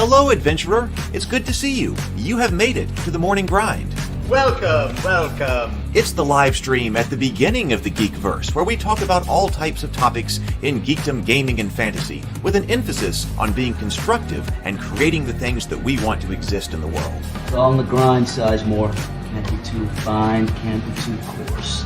Hello, adventurer. It's good to see you. You have made it to the morning grind. Welcome, welcome. It's the live stream at the beginning of the Geekverse, where we talk about all types of topics in geekdom, gaming, and fantasy, with an emphasis on being constructive and creating the things that we want to exist in the world. It's all on the grind, Sizemore. Can't be too fine, can't be too coarse.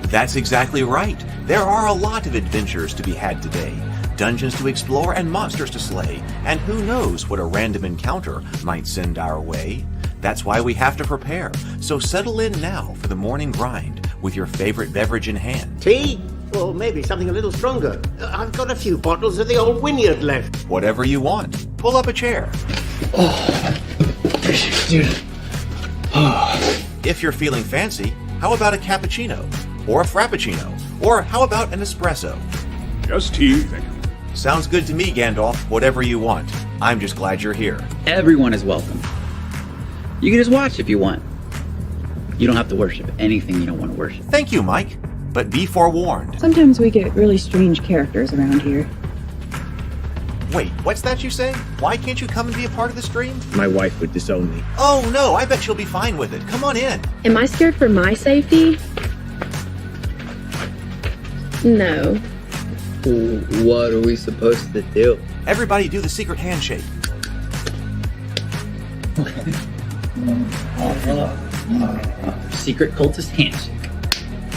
That's exactly right. There are a lot of adventures to be had today. Dungeons to explore and monsters to slay, and who knows what a random encounter might send our way. That's why we have to prepare, so settle in now for the morning grind with your favorite beverage in hand. Tea? Or maybe something a little stronger. I've got a few bottles of the old Wynyard left. Whatever you want. Pull up a chair. Dude. If you're feeling fancy, how about a cappuccino? Or a frappuccino? Or how about an espresso? Just tea, thank you. Sounds good to me, Gandalf. Whatever you want. I'm just glad you're here. Everyone is welcome. You can just watch if you want. You don't have to worship anything you don't want to worship. Thank you, Mike. But be forewarned. Sometimes we get really strange characters around here. Wait, what's that you say? Why can't you come and be a part of the stream? My wife would disown me. Oh no, I bet she'll be fine with it. Come on in. Am I scared for my safety? No. What are we supposed to do? Everybody do the secret handshake. Secret cultist handshake.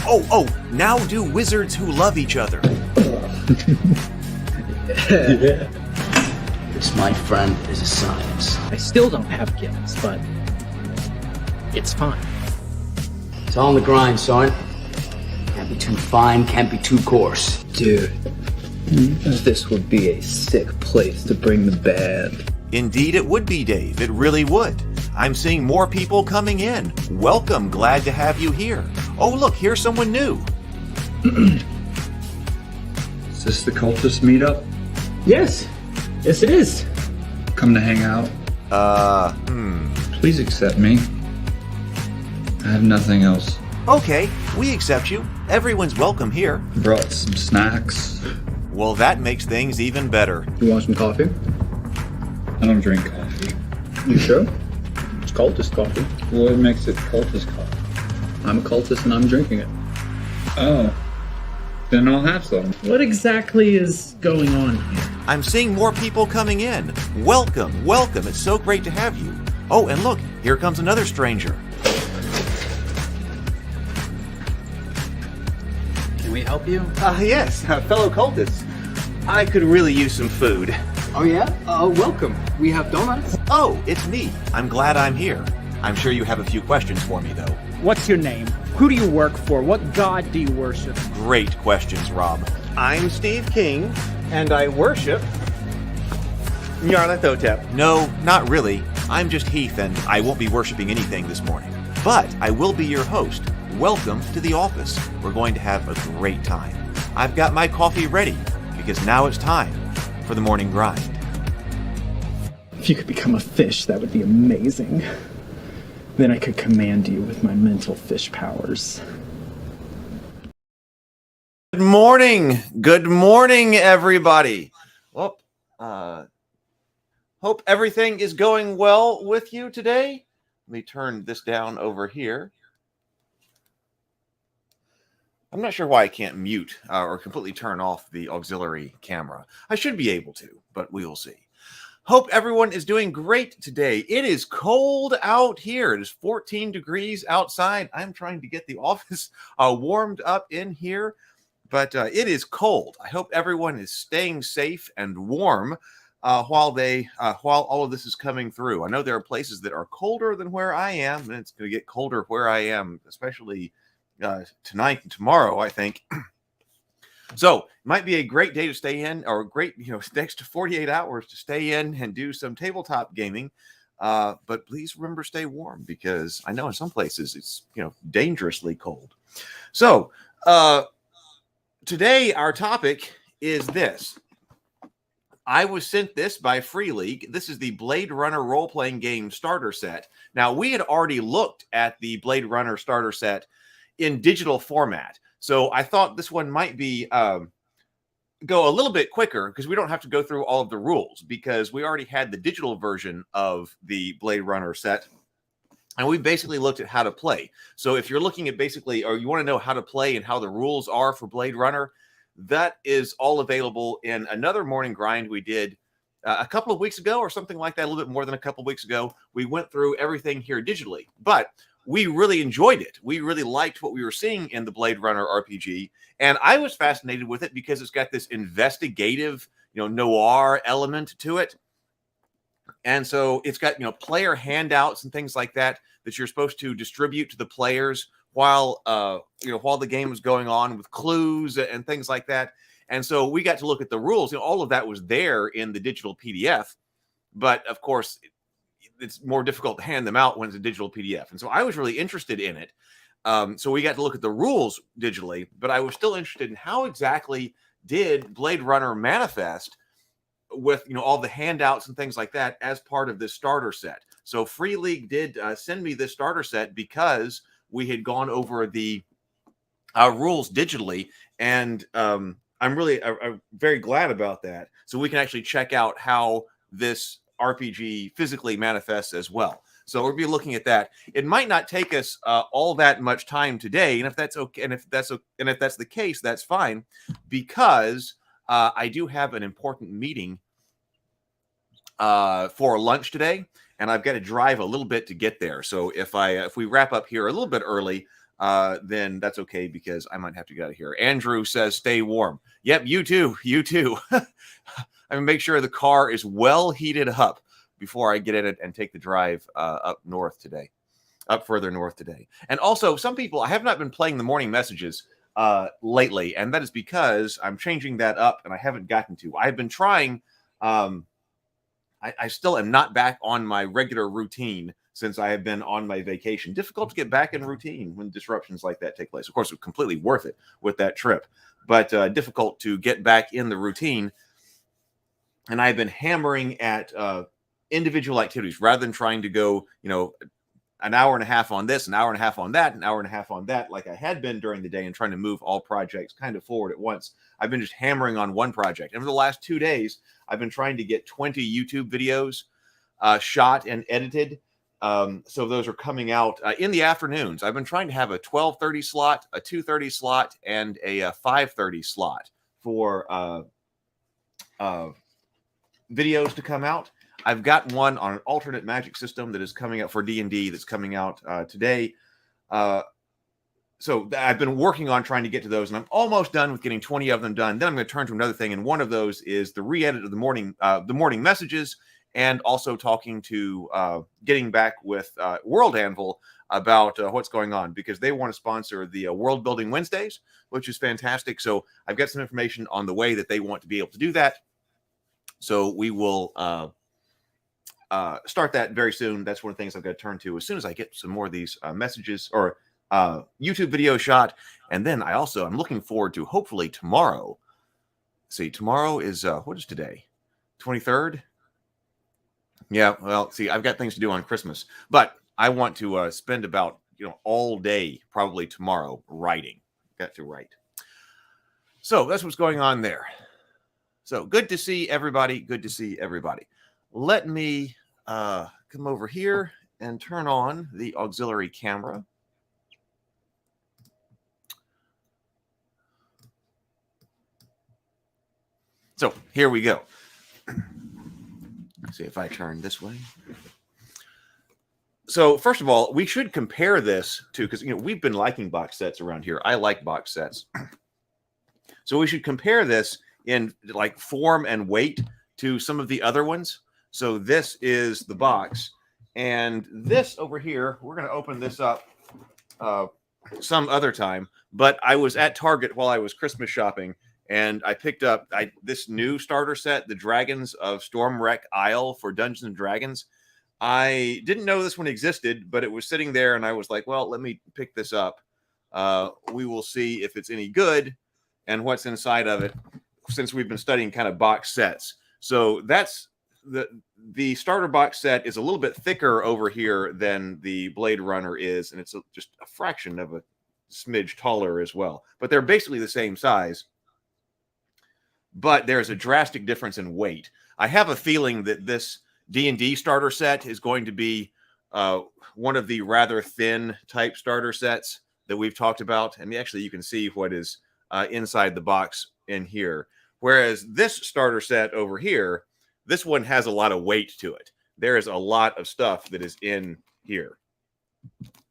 Oh, now do wizards who love each other. This, my friend, is a science. I still don't have gills, but it's fine. It's all on the grind, son. Can't be too fine, can't be too coarse. Dude, this would be a sick place to bring the band. Indeed it would be, Dave. It really would. I'm seeing more people coming in. Welcome. Glad to have you here. Oh, look, here's someone new. Is this the cultist meetup? Yes it is. Come to hang out? Please accept me. I have nothing else. Okay, we accept you. Everyone's welcome here. Brought some snacks. Well, that makes things even better. You want some coffee? I don't drink coffee. You sure? It's cultist coffee. What makes it cultist coffee? I'm a cultist and I'm drinking it. Oh. Then I'll have some. What exactly is going on here? I'm seeing more people coming in. Welcome. It's so great to have you. Oh, and look, here comes another stranger. Can we help you? Yes, fellow cultists. I could really use some food. Oh yeah? Welcome. We have donuts. Oh, it's me. I'm glad I'm here. I'm sure you have a few questions for me, though. What's your name? Who do you work for? What god do you worship? Great questions, Rob. I'm Steve King, and I worship Nyarlathotep. No, not really. I'm just Heath, and I won't be worshiping anything this morning. But I will be your host. Welcome to the office. We're going to have a great time. I've got my coffee ready, because now it's time for the morning grind. If you could become a fish, that would be amazing. Then I could command you with my mental fish powers. Good morning, everybody. Well, hope everything is going well with you today. Let me turn this down over here. I'm not sure why I can't mute or completely turn off the auxiliary camera. I should be able to, but we will see. Hope everyone is doing great today. It is cold out here. It is 14 degrees outside. I'm trying to get the office warmed up in here, but it is cold. I hope everyone is staying safe and warm while all of this is coming through. I know there are places that are colder than where I am, and it's going to get colder where I am, especially tonight and tomorrow, I think. So it might be a great day to stay in, or a great, next 48 hours to stay in and do some tabletop gaming. But please remember, stay warm, because I know in some places it's, dangerously cold. So today our topic is this. I was sent this by Free League. This is the Blade Runner role-playing game starter set. Now, we had already looked at the Blade Runner starter set in digital format. So I thought this one might be go a little bit quicker because we don't have to go through all of the rules because we already had the digital version of the Blade Runner set. And we basically looked at how to play. So if you're looking at basically, or you want to know how to play and how the rules are for Blade Runner, that is all available in another morning grind we did a couple of weeks ago or something like that, a little bit more than a couple of weeks ago. We went through everything here digitally, but we really enjoyed it. We really liked what we were seeing in the Blade Runner RPG. And I was fascinated with it because it's got this investigative, noir element to it. And so it's got, player handouts and things like that you're supposed to distribute to the players while the game is going on, with clues and things like that. And so we got to look at the rules. All of that was there in the digital PDF, but of course it's more difficult to hand them out when it's a digital PDF. And so I was really interested in it. So we got to look at the rules digitally, but I was still interested in how exactly did Blade Runner manifest with all the handouts and things like that as part of this starter set. So Free League did send me this starter set because we had gone over the rules digitally, and I'm very glad about that. So we can actually check out how this RPG physically manifests as well. So we'll be looking at that. It might not take us all that much time today, and if that's okay, and if that's the case, that's fine, because I do have an important meeting for lunch today, and I've got to drive a little bit to get there. So if we wrap up here a little bit early, then that's okay, because I might have to get out of here. Andrew says, "Stay warm." Yep, you too. You too. I'm gonna make sure the car is well heated up before I get in it and take the drive up further north today. And also, some people, I have not been playing the morning messages lately, and that is because I'm changing that up, and I haven't gotten to. I've been trying. I still am not back on my regular routine since I have been on my vacation. Difficult to get back in routine when disruptions like that take place. Of course, it was completely worth it with that trip, but difficult to get back in the routine. And I've been hammering at individual activities rather than trying to go, an hour and a half on this, an hour and a half on that, an hour and a half on that, like I had been during the day, and trying to move all projects kind of forward at once. I've been just hammering on one project. And for the last 2 days, I've been trying to get 20 YouTube videos shot and edited. So those are coming out in the afternoons. I've been trying to have a 12:30 slot, a 2:30 slot, and a 5:30 slot for videos to come out. I've got one on an alternate magic system that is coming out for D&D that's coming out today. So I've been working on trying to get to those, and I'm almost done with getting 20 of them done. Then I'm going to turn to another thing, and one of those is the re-edit of the morning messages, and also talking to getting back with World Anvil about what's going on, because they want to sponsor the World Building Wednesdays, which is fantastic. So I've got some information on the way that they want to be able to do that. So we will start that very soon. That's one of the things I've got to turn to as soon as I get some more of these messages or YouTube video shot. And then I'm looking forward to, hopefully tomorrow. See, tomorrow is, what is today? 23rd? Yeah, well, see, I've got things to do on Christmas, but I want to spend about, all day, probably tomorrow, writing. Got to write. So that's what's going on there. So good to see everybody. Good to see everybody. Let me come over here and turn on the auxiliary camera. So here we go. Let's see if I turn this way. So first of all, we should compare this to, because we've been liking box sets around here. I like box sets. So we should compare this in like form and weight to some of the other ones. So this is the box, and this over here, we're going to open this up some other time. But I was at Target while I was Christmas shopping, and I picked up this new starter set, the Dragons of Stormwreck Isle for Dungeons and Dragons. I didn't know this one existed, but it was sitting there, and I was like, well, let me pick this up. We will see if it's any good and what's inside of it, since we've been studying kind of box sets. So that's the starter box set is a little bit thicker over here than the Blade Runner is, and it's just a fraction of a smidge taller as well. But they're basically the same size. but there's a drastic difference in weight. I have a feeling that this D&D starter set is going to be one of the rather thin type starter sets that we've talked about. And actually, you can see what is inside the box in here. Whereas this starter set over here, this one has a lot of weight to it. There is a lot of stuff that is in here.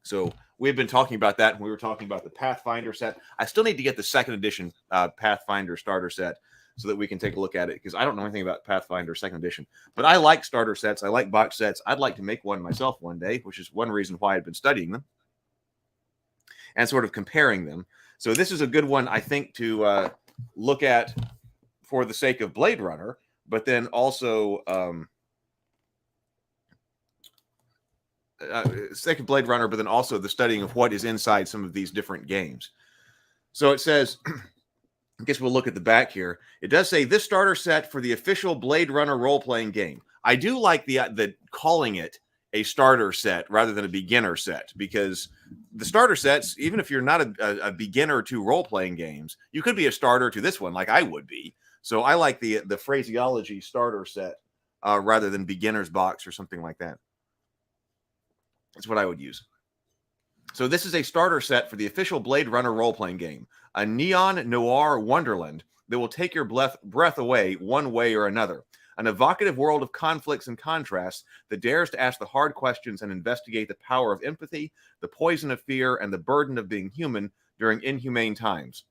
So we've been talking about that when we were talking about the Pathfinder set. I still need to get the second edition Pathfinder starter set so that we can take a look at it, because I don't know anything about Pathfinder second edition. But I like starter sets. I like box sets. I'd like to make one myself one day, which is one reason why I've been studying them and sort of comparing them. So this is a good one, I think, to look at for the sake of Blade Runner, but then also sake of Blade Runner, but then also the studying of what is inside some of these different games. So it says, I guess we'll look at the back here. It does say this starter set for the official Blade Runner role-playing game. I do like the calling it a starter set rather than a beginner set, because the starter sets, even if you're not a beginner to role-playing games, you could be a starter to this one, like I would be. So I like the phraseology starter set rather than beginner's box or something like that. That's what I would use. So this is a starter set for the official Blade Runner role-playing game, a neon noir wonderland that will take your breath away one way or another. An evocative world of conflicts and contrasts that dares to ask the hard questions and investigate the power of empathy, the poison of fear, and the burden of being human during inhumane times.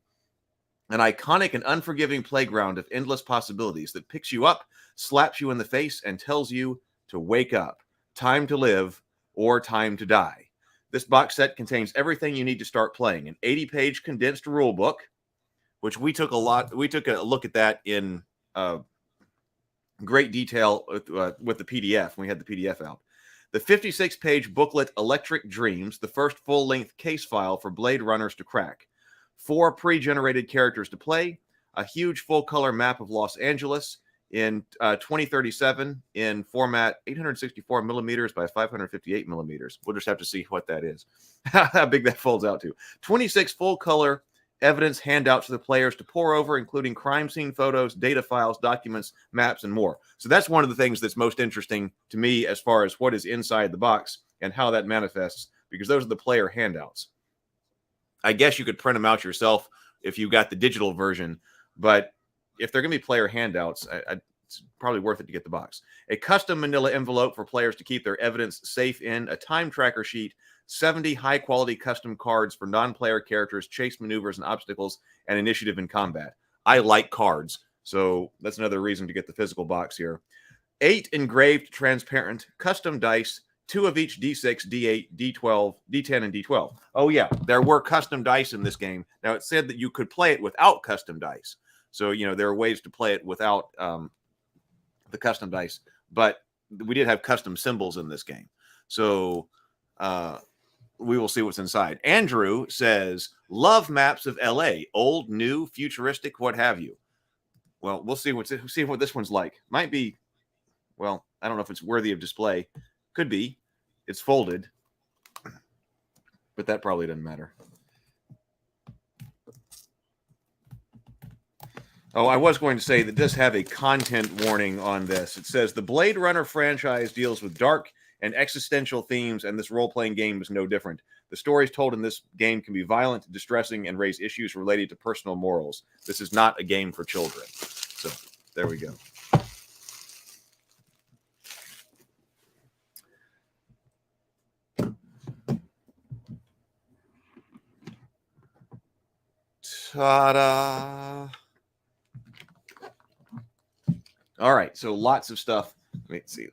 An iconic and unforgiving playground of endless possibilities that picks you up, slaps you in the face, and tells you to wake up. Time to live or time to die. This box set contains everything you need to start playing. An 80-page condensed rule book, which we took a look at that in great detail with the PDF when we had the PDF out. The 56-page booklet Electric Dreams, the first full-length case file for Blade Runners to crack. 4 pre-generated characters to play, a huge full-color map of Los Angeles in 2037 in format 864 millimeters by 558 millimeters. We'll just have to see what that is, how big that folds out to. 26 full-color evidence handouts for the players to pore over, including crime scene photos, data files, documents, maps, and more. So that's one of the things that's most interesting to me as far as what is inside the box and how that manifests, because those are the player handouts. I guess you could print them out yourself if you got the digital version, but if they're going to be player handouts, it's probably worth it to get the box. A custom manila envelope for players to keep their evidence safe in, a time tracker sheet, 70 high-quality custom cards for non-player characters, chase maneuvers and obstacles, and initiative in combat. I like cards, so that's another reason to get the physical box here. 8 engraved transparent custom dice, 2 of each D6, D8, D12, D10, and D12. Oh, yeah, there were custom dice in this game. Now, it said that you could play it without custom dice. So, there are ways to play it without the custom dice. But we did have custom symbols in this game. So we will see what's inside. Andrew says, love maps of LA. Old, new, futuristic, what have you. Well, we'll see what this one's like. Might be, well, I don't know if it's worthy of display. Could be. It's folded. But that probably doesn't matter. Oh, I was going to say that does have a content warning on this. It says the Blade Runner franchise deals with dark and existential themes, and this role-playing game is no different. The stories told in this game can be violent, distressing, and raise issues related to personal morals. This is not a game for children. So there we go. Ta-da! All right, so lots of stuff. Let's see.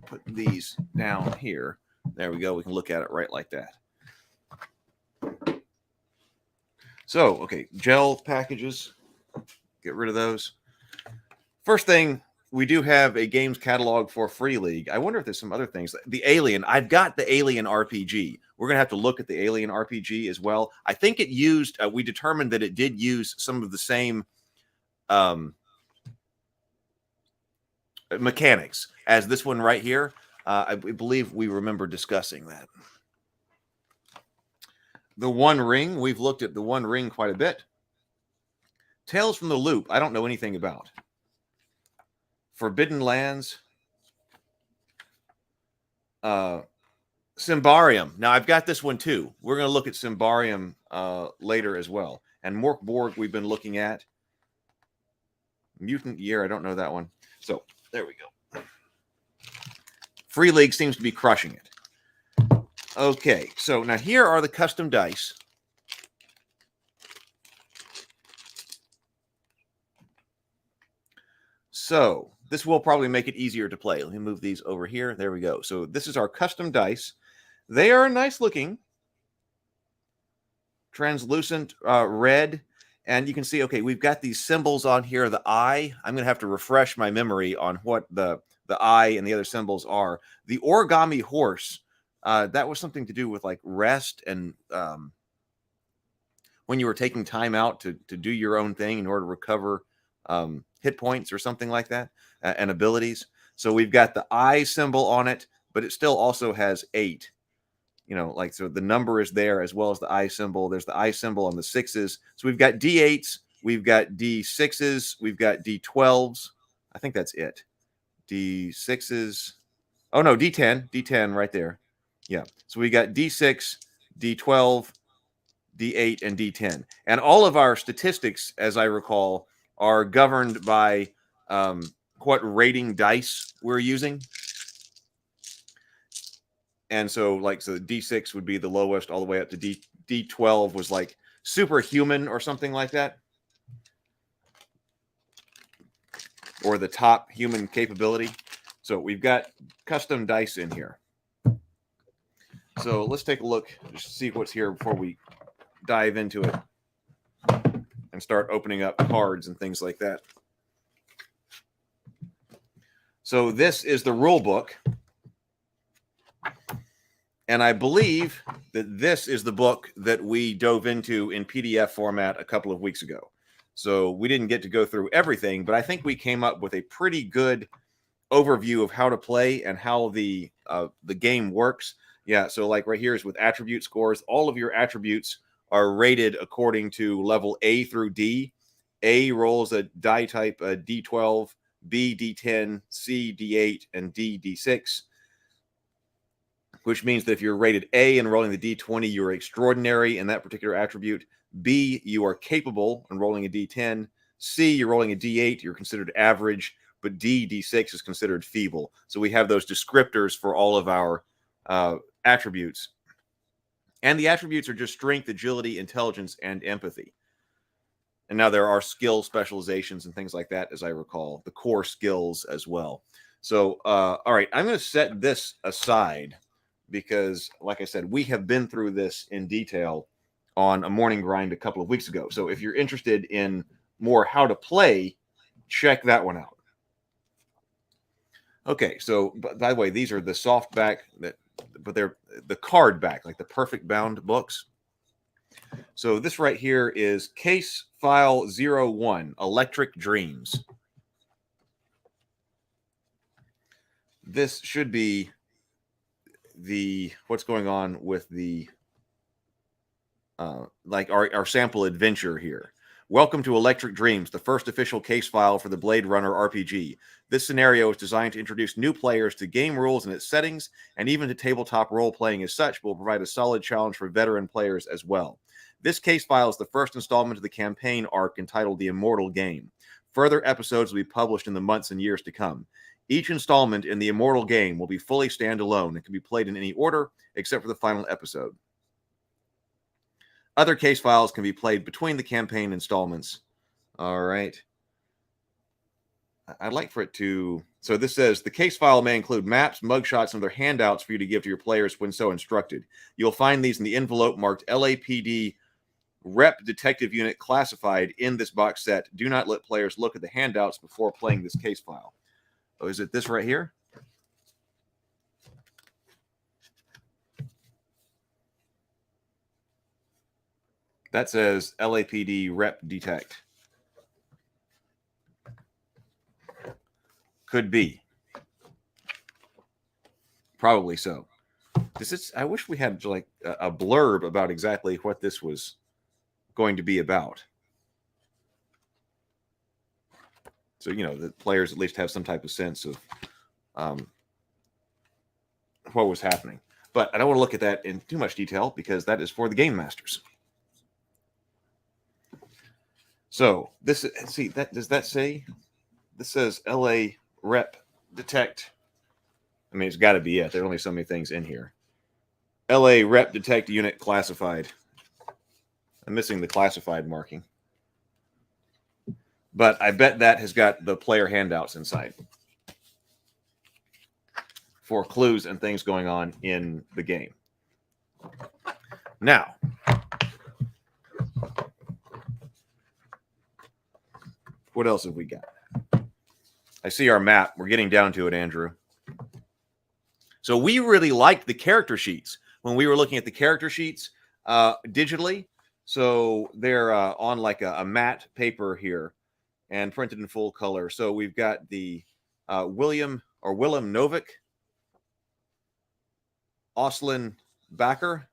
Put these down here. There we go. We can look at it right like that. So, okay, gel packages. Get rid of those. First thing, we do have a games catalog for Free League. I wonder if there's some other things. The Alien. I've got the Alien RPG. We're going to have to look at the Alien RPG as well. I think it used, we determined that it did use some of the same mechanics as this one right here. I believe we remember discussing that. The One Ring, we've looked at the One Ring quite a bit. Tales from the Loop, I don't know anything about. Forbidden Lands. Symbarium. Now, I've got this one too. We're going to look at Symbarium later as well. And Mork Borg we've been looking at. Mutant Year, I don't know that one. So, there we go. Free League seems to be crushing it. Okay, so now here are the custom dice. So, this will probably make it easier to play. Let me move these over here. There we go. So, this is our custom dice. They are nice looking. Translucent red. And you can see, okay, we've got these symbols on here. The eye. I'm going to have to refresh my memory on what the eye and the other symbols are. The origami horse, that was something to do with like rest and when you were taking time out to do your own thing in order to recover hit points or something like that and abilities. So we've got the eye symbol on it, but it still also has 8. You know, like, so the number is there as well as the eye symbol. There's the eye symbol on the 6s. So we've got D8s, we've got D6s, we've got D12s. I think that's it. D6s. Oh, no, D10. D10 right there. Yeah. So we got D6, D12, D8, and D10. And all of our statistics, as I recall, are governed by what rating dice we're using. And so, like, so D6 would be the lowest all the way up to D12 was like superhuman or something like that. Or the top human capability. So we've got custom dice in here. So let's take a look, just see what's here before we dive into it and start opening up cards and things like that. So this is the rule book. And I believe that this is the book that we dove into in PDF format a couple of weeks ago. So we didn't get to go through everything, but I think we came up with a pretty good overview of how to play and how the game works. Yeah, so like right here is with attribute scores. All of your attributes are rated according to level A through D. A rolls a die type D12, B D10, C D8, and D D6. Which means that if you're rated A and rolling the D20, you're extraordinary in that particular attribute. B, you are capable and rolling a D10. C, you're rolling a D8, you're considered average. But D, D6 is considered feeble. So we have those descriptors for all of our attributes. And the attributes are just strength, agility, intelligence, and empathy. And now there are skill specializations and things like that, as I recall. The core skills as well. So, all right, I'm going to set this aside. Because, like I said, we have been through this in detail on a morning grind a couple of weeks ago. So if you're interested in more how to play, check that one out. Okay, so by the way, these are the soft back, but they're the card back, like the perfect bound books. So this right here is Case File 01, Electric Dreams. This should be what's going on with the like our sample adventure here. Welcome to Electric Dreams, the first official case file for the Blade Runner RPG. This scenario is designed to introduce new players to game rules and its settings, and even to tabletop role-playing as such, will provide a solid challenge for veteran players as well. This case file is the first installment of the campaign arc entitled The Immortal Game. Further episodes will be published in the months and years to come. Each installment in the Immortal Game will be fully standalone and can be played in any order except for the final episode. Other case files can be played between the campaign installments. All right. I'd like for it to... So this says, the case file may include maps, mugshots, and other handouts for you to give to your players when so instructed. You'll find these in the envelope marked LAPD Rep Detective Unit Classified in this box set. Do not let players look at the handouts before playing this case file. Oh, is it this right here? That says LAPD Rep Detect. Could be. Probably so. This is. I wish we had like a blurb about exactly what this was going to be about. So, the players at least have some type of sense of what was happening. But I don't want to look at that in too much detail because that is for the game masters. So this, see, that does that say? This says LA rep detect. I mean, it's got to be it. There are only so many things in here. LA rep detect unit classified. I'm missing the classified marking. But I bet that has got the player handouts inside for clues and things going on in the game. Now, what else have we got? I see our map. We're getting down to it, Andrew. So we really liked the character sheets when we were looking at the character sheets digitally. So they're on like a matte paper here and printed in full color. So we've got the Willem Novick, Oslin Backer,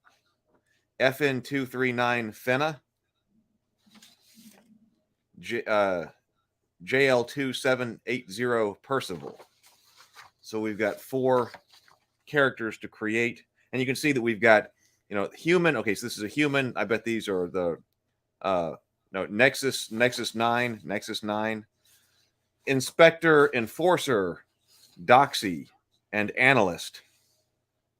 FN239 Fenna, JL2780 Percival. So we've got 4 characters to create, and you can see that we've got, human. Okay, so this is a human. I bet these are the Nexus 9, Inspector, Enforcer, Doxy, and Analyst.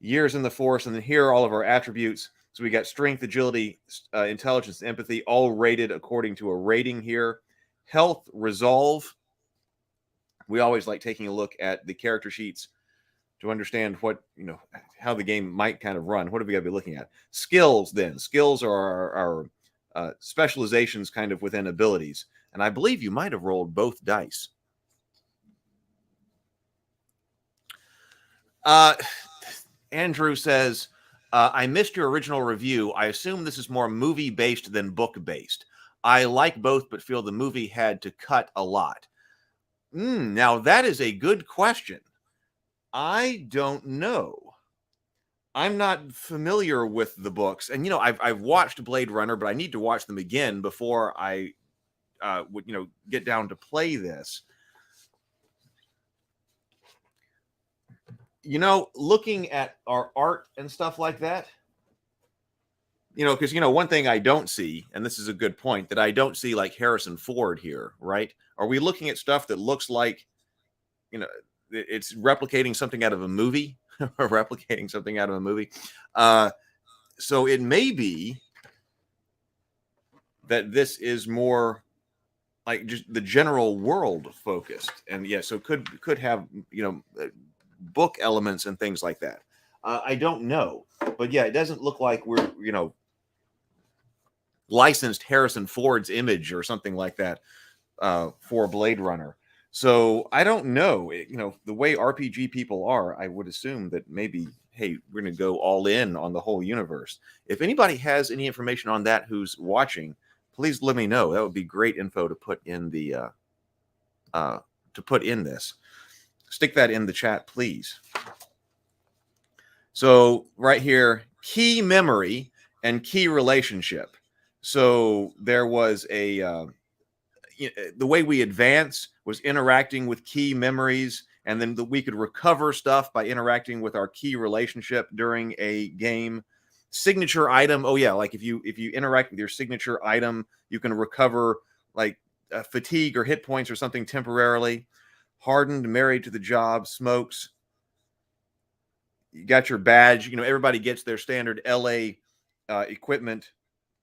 Years in the force, and then here are all of our attributes. So we got strength, agility, intelligence, empathy, all rated according to a rating here. Health, resolve. We always like taking a look at the character sheets to understand what, how the game might kind of run. What have we got to be looking at? Skills, then. Skills are our specializations kind of within abilities. And I believe you might have rolled both dice. Andrew says, I missed your original review. I assume this is more movie-based than book-based. I like both, but feel the movie had to cut a lot. Now, that is a good question. I don't know. I'm not familiar with the books. And, I've watched Blade Runner, but I need to watch them again before I would, get down to play this. Looking at our art and stuff like that, because, one thing I don't see, and this is a good point, that I don't see like Harrison Ford here, right? Are we looking at stuff that looks like, it's replicating something out of a movie, or replicating something out of a movie? So it may be that this is more like just the general world focused. And yeah, so could have, book elements and things like that. I don't know, but yeah, it doesn't look like we're, licensed Harrison Ford's image or something like that for Blade Runner. So I don't know, the way RPG people are, I would assume that maybe, hey, we're going to go all in on the whole universe. If anybody has any information on that who's watching, please let me know. That would be great info to put in the this. Stick that in the chat, please. So right here, key memory and key relationship. So there was the way we advance was interacting with key memories, and then we could recover stuff by interacting with our key relationship during a game. Signature item. Oh yeah, like if you interact with your signature item, you can recover like fatigue or hit points or something temporarily. Hardened, married to the job, smokes. You got your badge. Everybody gets their standard LA equipment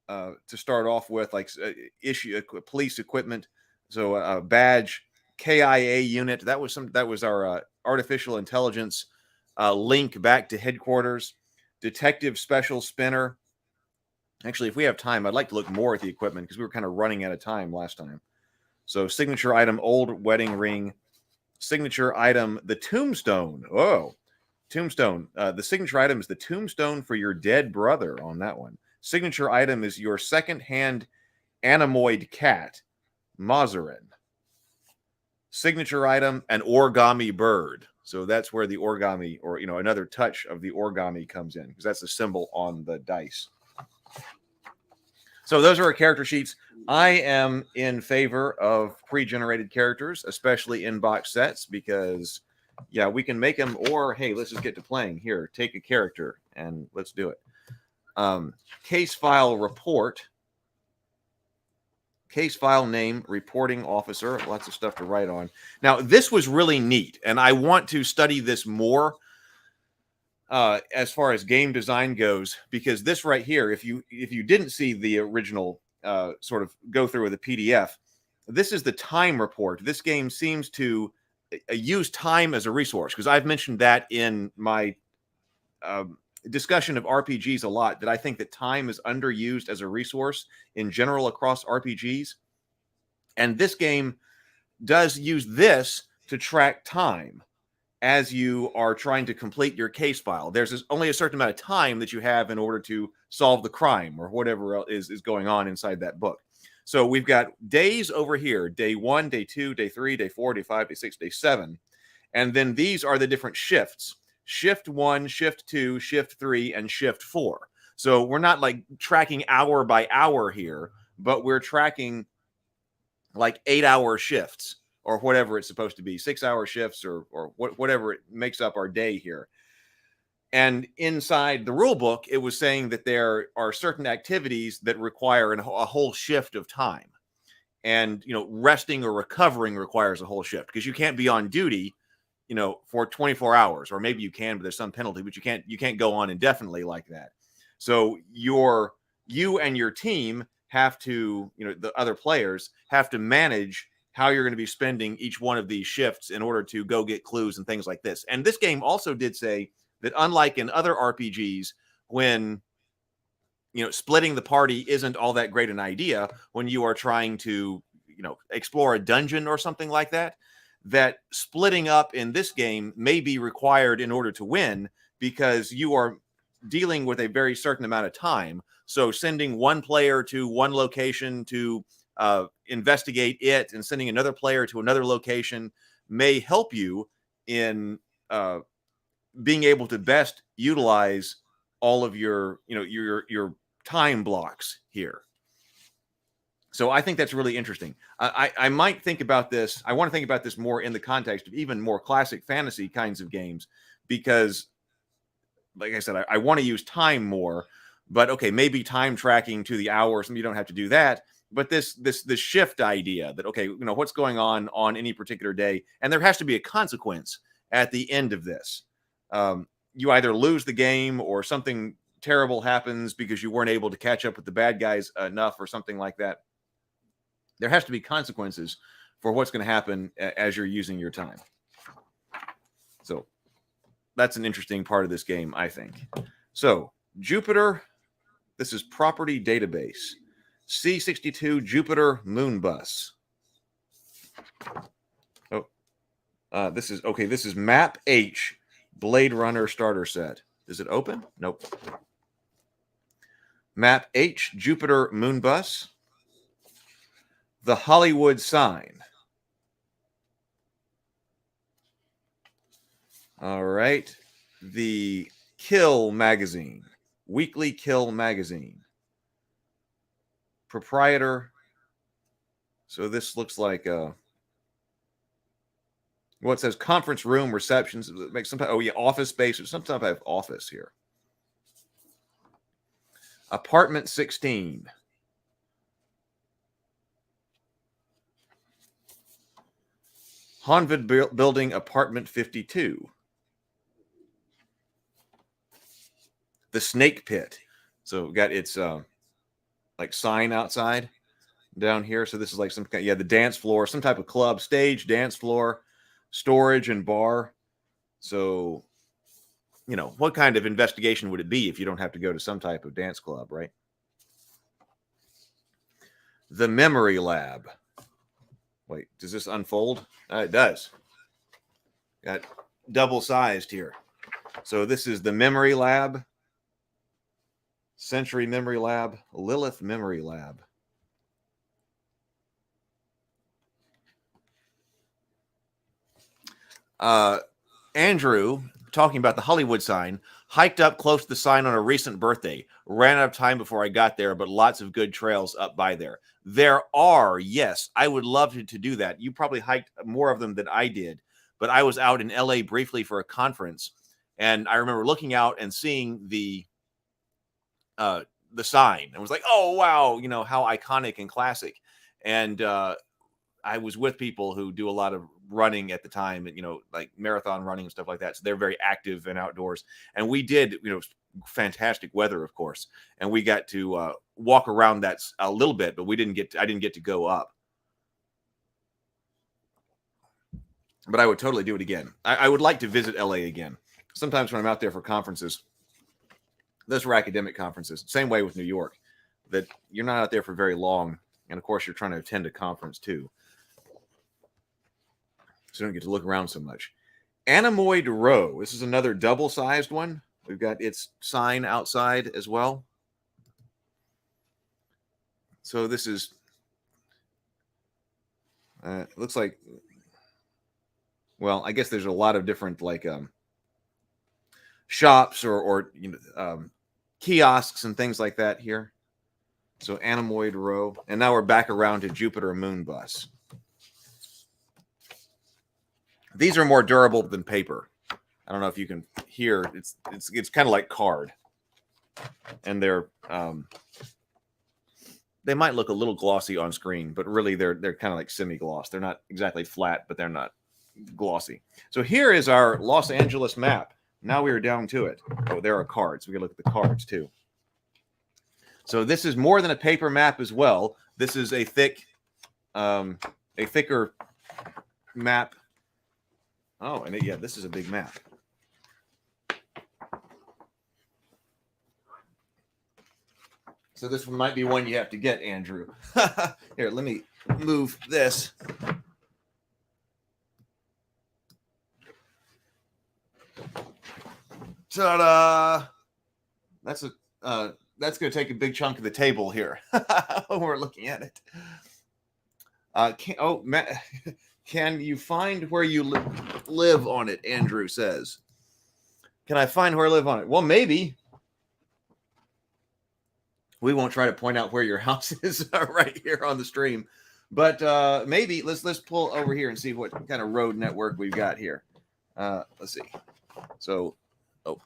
to start off with, like police equipment. So badge, KIA unit. That was our artificial intelligence link back to headquarters. Detective special spinner. Actually, if we have time, I'd like to look more at the equipment because we were kind of running out of time last time. So signature item, old wedding ring. Signature item, the tombstone. Oh, tombstone. The signature item is the tombstone for your dead brother on that one. Signature item is your second-hand animoid cat, Mazarin. Signature item, an origami bird. So that's where the origami, or another touch of the origami comes in, because that's the symbol on the dice. So those are our character sheets. I am in favor of pre-generated characters, especially in box sets, because yeah, we can make them, or hey, let's just get to playing. Here, take a character and let's do it. Case file report, case file name, reporting officer, lots of stuff to write on. Now, this was really neat, and I want to study this more as far as game design goes, because this right here, if you didn't see the original sort of go through with the PDF, this is the time report. This game seems to use time as a resource, because I've mentioned that in my discussion of RPGs a lot, that I think that time is underused as a resource in general across RPGs. And this game does use this to track time as you are trying to complete your case file. There's only a certain amount of time that you have in order to solve the crime or whatever else is going on inside that book. So we've got days over here, day 1, day 2, day 3, day 4, day 5, day 6, day 7. And then these are the different shifts. Shift 1, shift 2, shift 3, and shift 4. So we're not like tracking hour by hour here, but we're tracking like 8-hour shifts or whatever it's supposed to be, 6-hour shifts or whatever it makes up our day here. And inside the rule book, it was saying that there are certain activities that require a whole shift of time. And, you know, resting or recovering requires a whole shift, because you can't be on duty, you know, for 24 hours, or maybe you can, but there's some penalty, but you can't go on indefinitely like that. So you and your team have to, you know, the other players have to manage how you're going to be spending each one of these shifts in order to go get clues and things like this. And this game also did say that, unlike in other RPGs, when, you know, splitting the party isn't all that great an idea when you are trying to, you know, explore a dungeon or something like that, that splitting up in this game may be required in order to win, because you are dealing with a very certain amount of time. So sending one player to one location to investigate it, and sending another player to another location may help you in being able to best utilize all of your, you know, your time blocks here. So I think that's really interesting. I might think about this. I want to think about this more in the context of even more classic fantasy kinds of games, because, like I said, I want to use time more. But okay, maybe time tracking to the hour, you don't have to do that. But this shift idea that, okay, you know, what's going on any particular day, and there has to be a consequence at the end of this. You either lose the game or something terrible happens because you weren't able to catch up with the bad guys enough or something like that. There has to be consequences for what's going to happen as you're using your time. So that's an interesting part of this game, I think. So Jupiter, this is property database. C62 Jupiter Moon Bus. Oh, this is Map H Blade Runner starter set. Is it open? Nope. Map H Jupiter Moon Bus. The Hollywood Sign. All right. The Kill Magazine. Weekly Kill Magazine. Proprietor. So this looks like what it says, conference room, receptions. Make some office space, or some type of office here. Apartment 16. Honvid Building, Apartment 52. The Snake Pit. So we've got its like sign outside down here. So this is like some kind, the dance floor, some type of club, stage, dance floor, storage, and bar. So, you know, what kind of investigation would it be if you don't have to go to some type of dance club, right? The Memory Lab. Wait, does this unfold? It does. Got double sized here. So this is the Memory Lab. Century Memory Lab. Lilith Memory Lab. Andrew talking about the Hollywood sign, hiked up close to the sign on a recent birthday. Ran out of time before I got there, but lots of good trails up by there. There are, yes, I would love to do that. You probably hiked more of them than I did, but I was out in LA briefly for a conference, and I remember looking out and seeing the sign and was like, oh, wow, you know, how iconic and classic. And I was with people who do a lot of running at the time, and, you know, like marathon running and stuff like that. So they're very active and outdoors. And we did, you know, fantastic weather, of course. And we got to walk around that a little bit, but I didn't get to go up. But I would totally do it again. I would like to visit LA again. Sometimes when I'm out there for conferences, those were academic conferences. Same way with New York, that you're not out there for very long. And of course, you're trying to attend a conference too. So you don't get to look around so much. Anemoid Row. This is another double-sized one. We've got its sign outside as well. So this is, it looks like, well, I guess there's a lot of different like shops or you know, kiosks and things like that here. So Anemoid Row. And now we're back around to Jupiter Moon Bus. These are more durable than paper. I don't know if you can hear. It's kind of like card, and they're they might look a little glossy on screen, but really they're kind of like semi-gloss. They're not exactly flat, but they're not glossy. So here is our Los Angeles map. Now we are down to it. Oh, there are cards. We can look at the cards too. So this is more than a paper map as well. This is a thicker map. Oh, and yeah, this is a big map. So this might be one you have to get, Andrew. Here, let me move this. Ta-da! That's going to take a big chunk of the table here when we're looking at it. Can you find where you live on it? Andrew says. Can I find where I live on it? Well, maybe. We won't try to point out where your house is right here on the stream, but maybe let's pull over here and see what kind of road network we've got here. Let's see. So,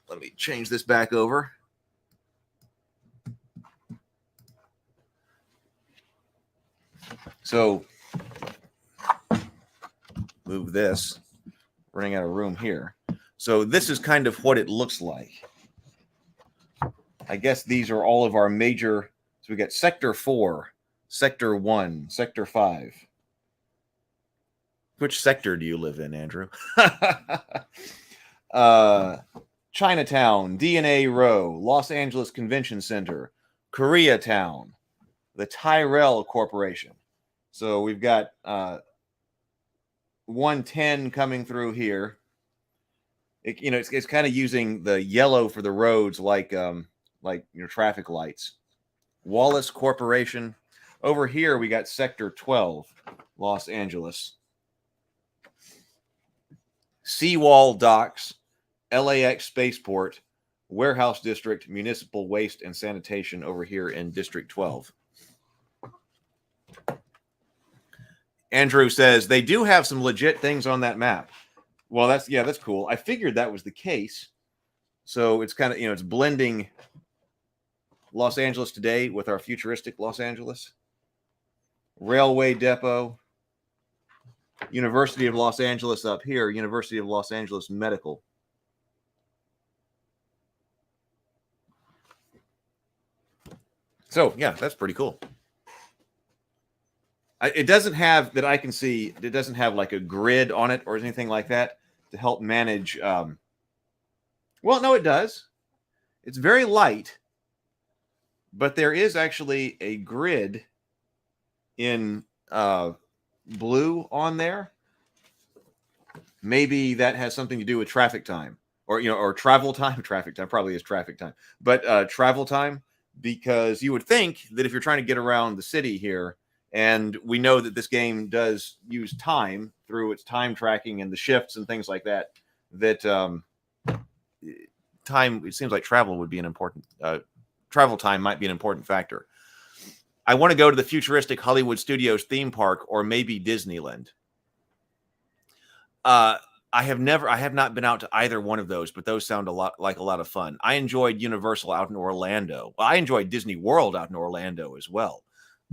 let me change this back over. So, move this. Running out of room here. So this is kind of what it looks like. I guess these are all of our major. So we got Sector 4, Sector 1, Sector 5. Which sector do you live in, Andrew? Chinatown, DNA Row, Los Angeles Convention Center, Koreatown, the Tyrell Corporation. So we've got 110 coming through here. It's kind of using the yellow for the roads like traffic lights. Wallace Corporation. Over here we got Sector 12, Los Angeles. Seawall Docks, LAX Spaceport, Warehouse District, Municipal Waste and Sanitation over here in District 12. Andrew says they do have some legit things on that map. Well, that's cool. I figured that was the case. So it's kind of, it's blending Los Angeles today with our futuristic Los Angeles. Railway Depot, University of Los Angeles up here, University of Los Angeles Medical. So, yeah, that's pretty cool. It doesn't have, that I can see, it doesn't have like a grid on it or anything like that to help manage. Well, no, it does. It's very light, but there is actually a grid in blue on there. Maybe that has something to do with traffic time or travel time. Traffic time probably is traffic time, but travel time, because you would think that if you're trying to get around the city here, and we know that this game does use time through its time tracking and the shifts and things like that, that time. It seems like travel would be an important travel time might be an important factor. I want to go to the futuristic Hollywood Studios theme park or maybe Disneyland. I have not been out to either one of those, but those sound a lot of fun. I enjoyed Universal out in Orlando. Well, I enjoyed Disney World out in Orlando as well.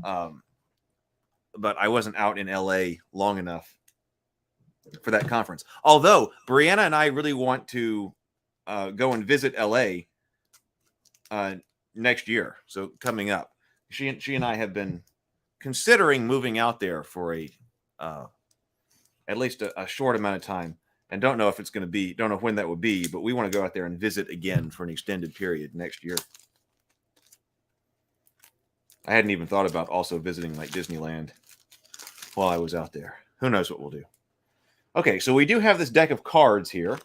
But I wasn't out in LA long enough for that conference. Although Brianna and I really want to go and visit LA next year. So coming up, she and I have been considering moving out there for at least a short amount of time, and don't know when that would be, but we want to go out there and visit again for an extended period next year. I hadn't even thought about also visiting like Disneyland while I was out there. Who knows what we'll do. Okay, so we do have this deck of cards here.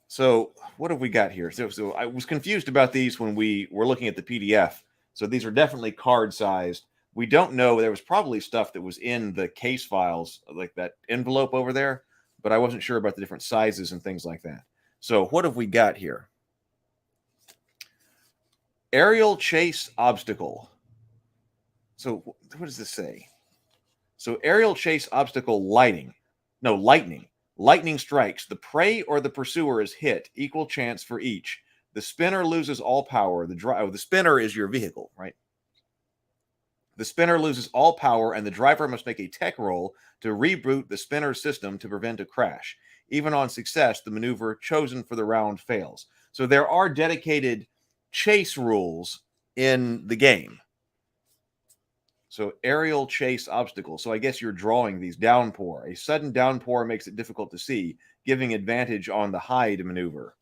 So what have we got here? So I was confused about these when we were looking at the PDF. So these are definitely card sized. We don't know. There was probably stuff that was in the case files, like that envelope over there, but I wasn't sure about the different sizes and things like that. So what have we got here? Aerial chase obstacle. So what does this say? So aerial chase obstacle lightning. Lightning strikes. The prey or the pursuer is hit. Equal chance for each. The spinner loses all power. The spinner is your vehicle, right? The spinner loses all power, and the driver must make a tech roll to reboot the spinner's system to prevent a crash. Even on success, the maneuver chosen for the round fails. So there are dedicated chase rules in the game. So aerial chase obstacle. So I guess you're drawing these. Downpour. A sudden downpour makes it difficult to see, giving advantage on the hide maneuver.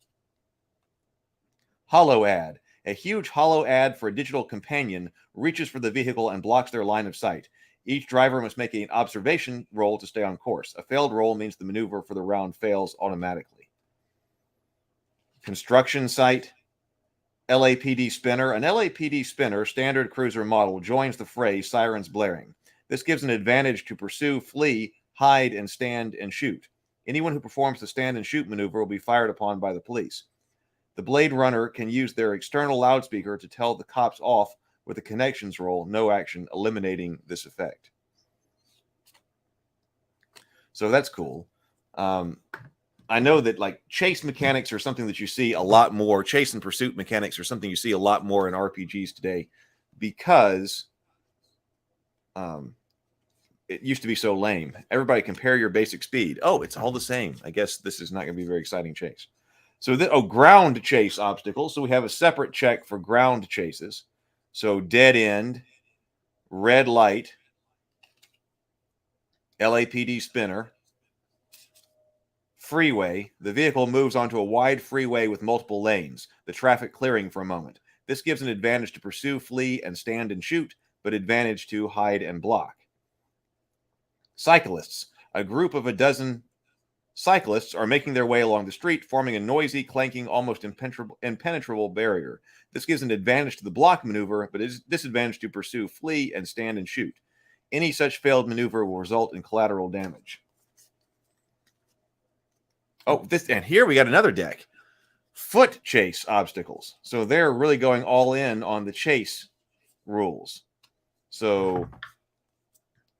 Hollow ad. A huge hollow ad for a digital companion reaches for the vehicle and blocks their line of sight. Each driver must make an observation roll to stay on course. A failed roll means the maneuver for the round fails automatically. Construction site. LAPD spinner. An LAPD spinner, standard cruiser model, joins the fray, sirens blaring. This gives an advantage to pursue, flee, hide, and stand and shoot. Anyone who performs the stand and shoot maneuver will be fired upon by the police. The Blade Runner can use their external loudspeaker to tell the cops off with a connections roll, no action, eliminating this effect. So that's cool. I know that like chase mechanics are something that you see a lot more. Chase and pursuit mechanics are something you see a lot more in RPGs today because it used to be so lame. Everybody compare your basic speed. Oh, it's all the same. I guess this is not going to be a very exciting chase. So, ground chase obstacle. So we have a separate check for ground chases. So dead end, red light, LAPD spinner, freeway. The vehicle moves onto a wide freeway with multiple lanes, the traffic clearing for a moment. This gives an advantage to pursue, flee, and stand and shoot, but advantage to hide and block. Cyclists. A group of a dozen cyclists are making their way along the street, forming a noisy, clanking, almost impenetrable barrier. This gives an advantage to the block maneuver, but is disadvantage to pursue, flee, and stand and shoot. Any such failed maneuver will result in collateral damage. Oh, and here we got another deck. Foot chase obstacles. So they're really going all in on the chase rules. So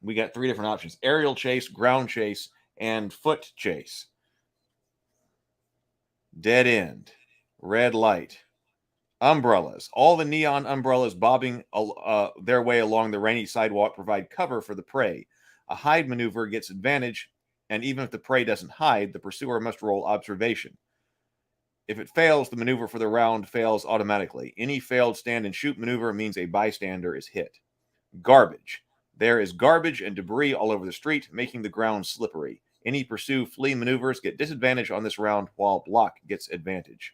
we got 3 different options: aerial chase, ground chase, and foot chase. Dead end, red light, umbrellas. All the neon umbrellas bobbing their way along the rainy sidewalk provide cover for the prey. A hide maneuver gets advantage, and even if the prey doesn't hide, the pursuer must roll observation. If it fails, the maneuver for the round fails automatically. Any failed stand and shoot maneuver means a bystander is hit. Garbage. There is garbage and debris all over the street, making the ground slippery. Any pursue, flee maneuvers get disadvantage on this round, while block gets advantage.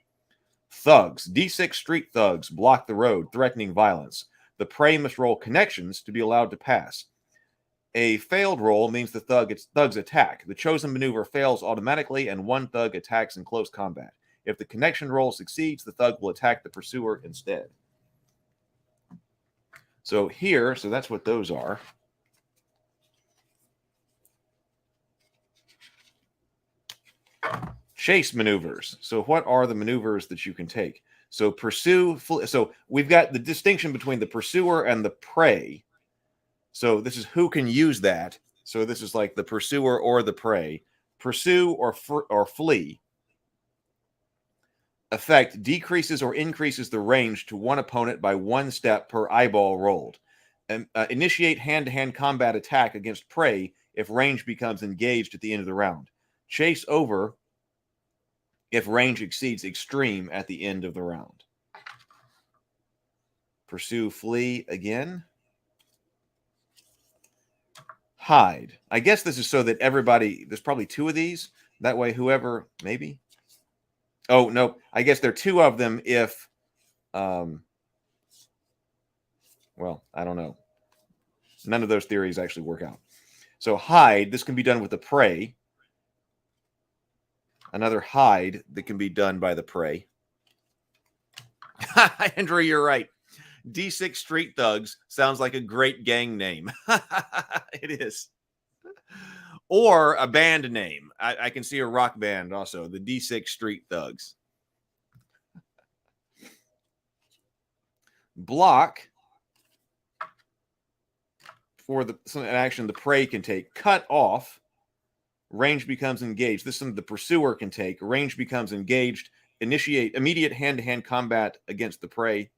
Thugs. D6 street thugs block the road, threatening violence. The prey must roll connections to be allowed to pass. A failed roll means the thugs attack. The chosen maneuver fails automatically, and one thug attacks in close combat. If the connection roll succeeds, the thug will attack the pursuer instead. So that's what those are. Chase maneuvers. So what are the maneuvers that you can take? So pursue. So we've got the distinction between the pursuer and the prey. So this is who can use that. So this is like the pursuer or the prey. Pursue or flee. Effect decreases or increases the range to one opponent by 1 step per eyeball rolled. Initiate hand-to-hand combat attack against prey if range becomes engaged at the end of the round. Chase over if range exceeds extreme at the end of the round. Pursue, flee again. Hide. I guess this is so that everybody, there's probably 2 of these. That way whoever, maybe. Oh, no. I guess there are 2 of them if, well, I don't know. None of those theories actually work out. So hide, this can be done with the prey. Another hide that can be done by the prey. Andrew, you're right. D6 Street Thugs sounds like a great gang name. It is. Or a band name. I can see a rock band also. The D6 Street Thugs. Block. For an action the prey can take. Cut off. Range becomes engaged. This is something the pursuer can take. Range becomes engaged. Initiate immediate hand-to-hand combat against the prey.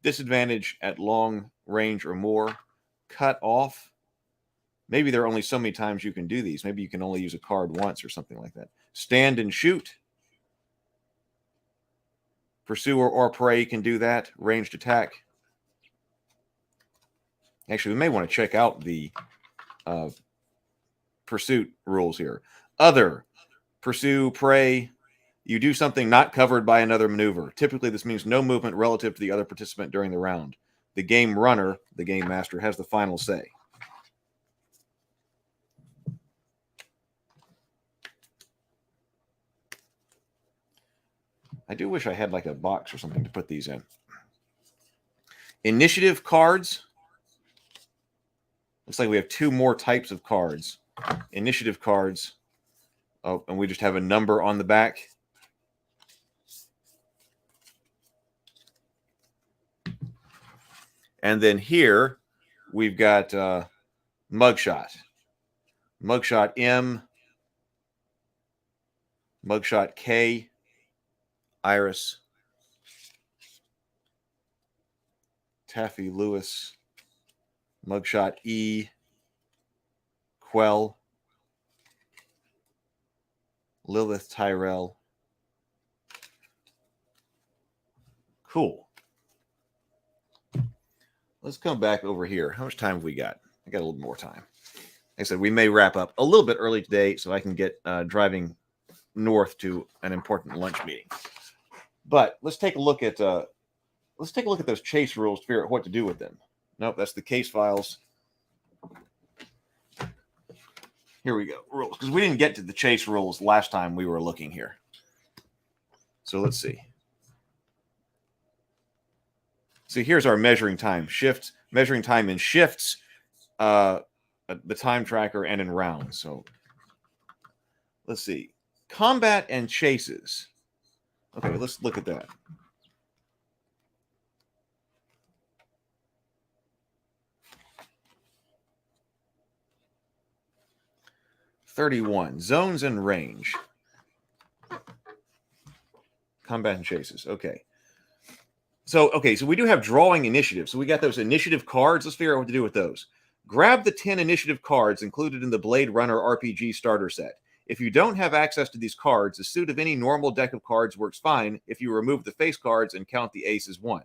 Disadvantage at long range or more. Cut off. Maybe there are only so many times you can do these. Maybe you can only use a card once or something like that. Stand and shoot. Pursuer or prey can do that. Ranged attack. Actually, we may want to check out the pursuit rules here. Other. Pursue, prey. You do something not covered by another maneuver. Typically, this means no movement relative to the other participant during the round. The game runner, the game master, has the final say. I do wish I had like a box or something to put these in. Initiative cards. Looks like we have 2 more types of cards. Initiative cards. Oh, and we just have a number on the back. And then here we've got mugshot. Mugshot M. Mugshot K. Iris. Taffy Lewis. Mugshot E. Quell. Lilith Tyrell. Cool. Let's come back over here. How much time have we got? I got a little more time. Like I said, we may wrap up a little bit early today so I can get driving north to an important lunch meeting. But let's take a look at those chase rules to figure out what to do with them. Nope, that's the case files. Here we go. Rules, because we didn't get to the chase rules last time we were looking here. So let's see. So here's our measuring time. Shifts, measuring time in shifts, the time tracker, and in rounds. So let's see. Combat and chases. Okay, let's look at that. (31) Zones and range. Combat and chases. Okay. So we do have drawing initiative. So we got those initiative cards. Let's figure out what to do with those. Grab the 10 initiative cards included in the Blade Runner RPG starter set. If you don't have access to these cards, a suit of any normal deck of cards works fine if you remove the face cards and count the ace as 1.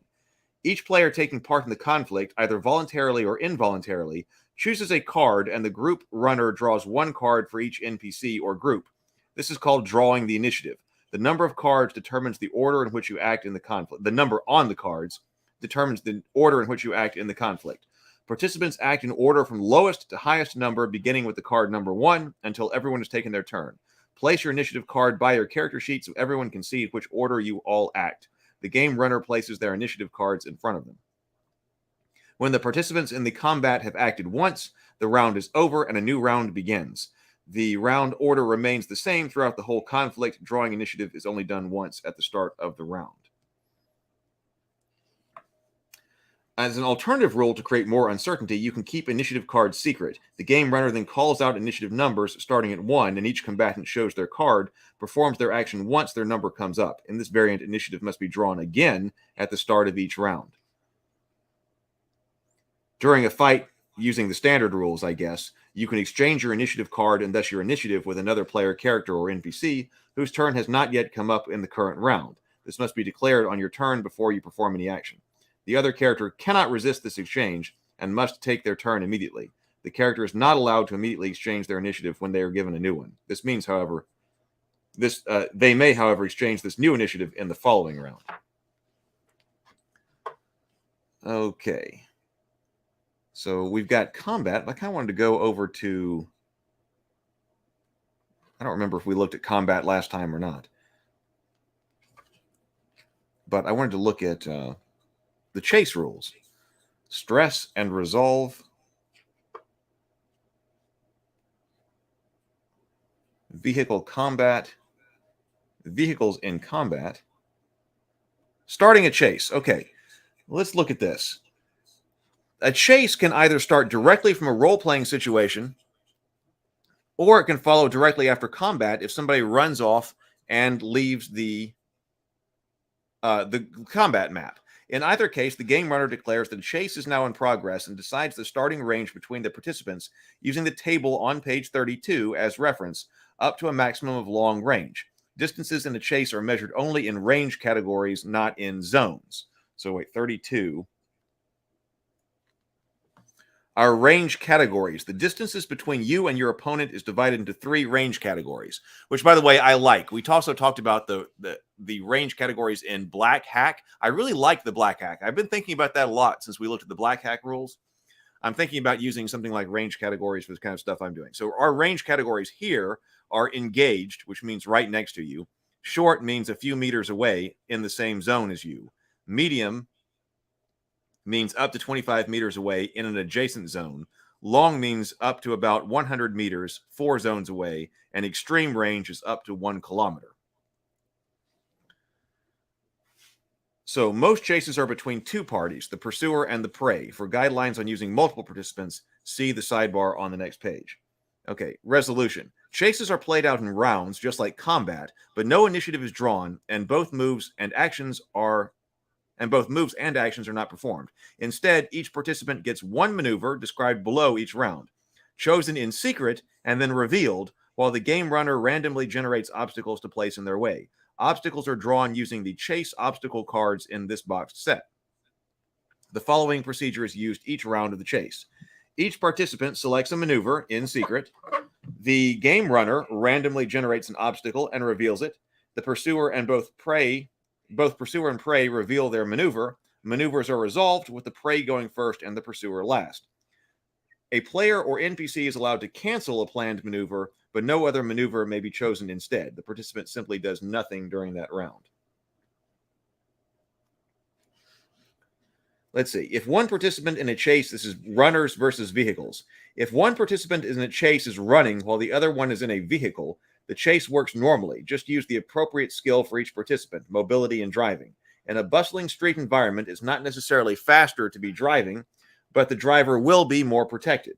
Each player taking part in the conflict, either voluntarily or involuntarily, chooses a card, and the group runner draws 1 card for each NPC or group. This is called drawing the initiative. The number of cards determines the order in which you act in the conflict. The number on the cards determines the order in which you act in the conflict. Participants act in order from lowest to highest number, beginning with the card number 1 until everyone has taken their turn. Place your initiative card by your character sheet so everyone can see which order you all act. The game runner places their initiative cards in front of them. When the participants in the combat have acted once, the round is over and a new round begins. The round order remains the same throughout the whole conflict. Drawing initiative is only done once at the start of the round. As an alternative rule to create more uncertainty, you can keep initiative cards secret. The game runner then calls out initiative numbers starting at 1, and each combatant shows their card, performs their action once their number comes up. In this variant, initiative must be drawn again at the start of each round. During a fight, using the standard rules, I guess, you can exchange your initiative card and thus your initiative with another player character or NPC whose turn has not yet come up in the current round. This must be declared on your turn before you perform any action. The other character cannot resist this exchange and must take their turn immediately. The character is not allowed to immediately exchange their initiative when they are given a new one. This means, however, they may, however, exchange this new initiative in the following round. Okay. So we've got combat. I kind of wanted to go over to... I don't remember if we looked at combat last time or not. But I wanted to look at... the chase rules. Stress and resolve. Vehicle combat. Vehicles in combat. Starting a chase. Okay, let's look at this. A chase can either start directly from a role-playing situation, or it can follow directly after combat if somebody runs off and leaves the combat map. In either case, the game runner declares that a chase is now in progress and decides the starting range between the participants using the table on page 32 as reference, up to a maximum of long range. Distances in a chase are measured only in range categories, not in zones. So wait, 32. Our range categories. The distances between you and your opponent is divided into 3 range categories, which, by the way, I like. We also talked about the range categories in Black Hack. I really like the Black Hack. I've been thinking about that a lot since we looked at the Black Hack rules. I'm thinking about using something like range categories for the kind of stuff I'm doing. So our range categories here are engaged, which means right next to you. Short means a few meters away in the same zone as you. Medium means up to 25 meters away in an adjacent zone. Long means up to about 100 meters, 4 zones away, and extreme range is up to 1 kilometer. So most chases are between 2 parties, the pursuer and the prey. For guidelines on using multiple participants, see the sidebar on the next page. Okay, resolution. Chases are played out in rounds, just like combat, but no initiative is drawn, and both moves and actions are not performed. Instead, each participant gets 1 maneuver described below each round, chosen in secret and then revealed, while the game runner randomly generates obstacles to place in their way. Obstacles are drawn using the chase obstacle cards in this boxed set. The following procedure is used each round of the chase. Each participant selects a maneuver in secret. The game runner randomly generates an obstacle and reveals it. The pursuer and both pursuer and prey reveal their maneuver. Maneuvers are resolved with the prey going first and the pursuer last. A player or NPC is allowed to cancel a planned maneuver, but no other maneuver may be chosen instead. The participant simply does nothing during that round. Let's see. If one participant in a chase, this is runners versus vehicles. If one participant in a chase is running while the other one is in a vehicle, the chase works normally. Just use the appropriate skill for each participant, mobility and driving. In a bustling street environment, it's not necessarily faster to be driving, but the driver will be more protected.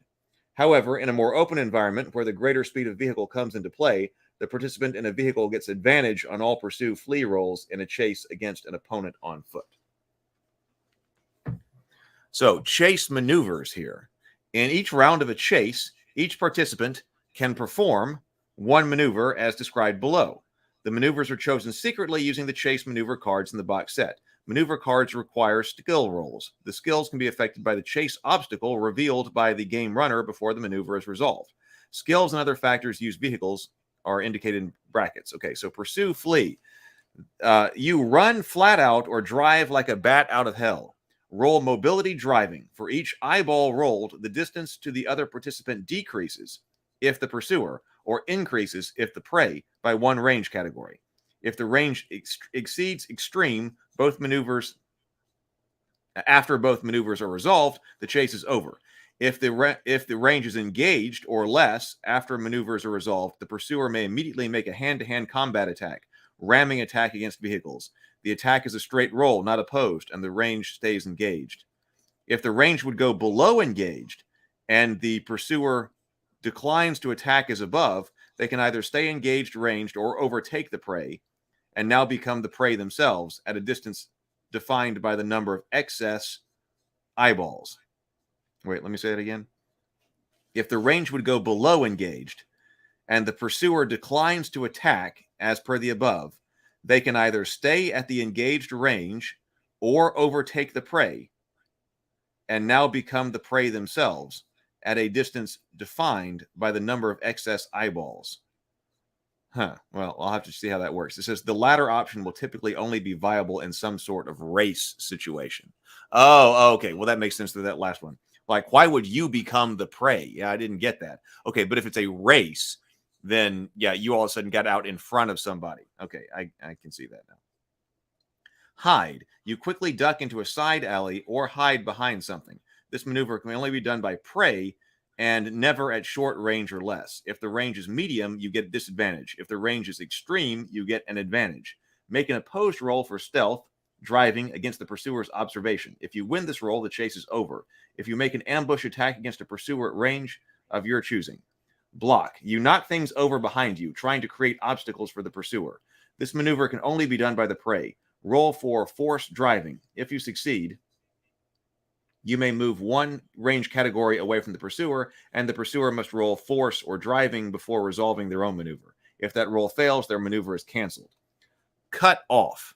However, in a more open environment where the greater speed of vehicle comes into play, the participant in a vehicle gets advantage on all pursue-flee rolls in a chase against an opponent on foot. So, chase maneuvers here. In each round of a chase, each participant can perform 1 maneuver as described below. The maneuvers are chosen secretly using the chase maneuver cards in the box set. Maneuver cards require skill rolls. The skills can be affected by the chase obstacle revealed by the game runner before the maneuver is resolved. Skills and other factors used vehicles are indicated in brackets. Okay, so pursue, flee. You run flat out or drive like a bat out of hell. Roll mobility driving. For each eyeball rolled, the distance to the other participant decreases if the pursuer, or increases if the prey, by 1 range category. If the range exceeds extreme, after both maneuvers are resolved, the chase is over. If the range is engaged or less after maneuvers are resolved, the pursuer may immediately make a hand-to-hand combat attack, ramming attack against vehicles. The attack is a straight roll, not opposed, and the range stays engaged. If the range would go below engaged and the pursuer declines to attack as above, they can either stay engaged, ranged, or overtake the prey and now become the prey themselves at a distance defined by the number of excess eyeballs. Wait, let me say it again. If the range would go below engaged and the pursuer declines to attack as per the above, they can either stay at the engaged range or overtake the prey and now become the prey themselves at a distance defined by the number of excess eyeballs. Well, I'll have to see how that works. It says the latter option will typically only be viable in some sort of race situation. Oh, okay. Well, that makes sense to that last one. Like, why would you become the prey? Yeah, I didn't get that. Okay, but if it's a race, then, yeah, you all of a sudden got out in front of somebody. Okay, I can see that now. Hide. You quickly duck into a side alley or hide behind something. This maneuver can only be done by prey and never at short range or less. If the range is medium, you get a disadvantage. If the range is extreme, you get an advantage. Make an opposed roll for stealth, driving against the pursuer's observation. If you win this roll, the chase is over. If you make an ambush attack against a pursuer at range of your choosing. Block. You knock things over behind you, trying to create obstacles for the pursuer. This maneuver can only be done by the prey. Roll for force driving. If you succeed, you may move one range category away from the pursuer, and the pursuer must roll force or driving before resolving their own maneuver. If that roll fails, their maneuver is canceled. Cut off.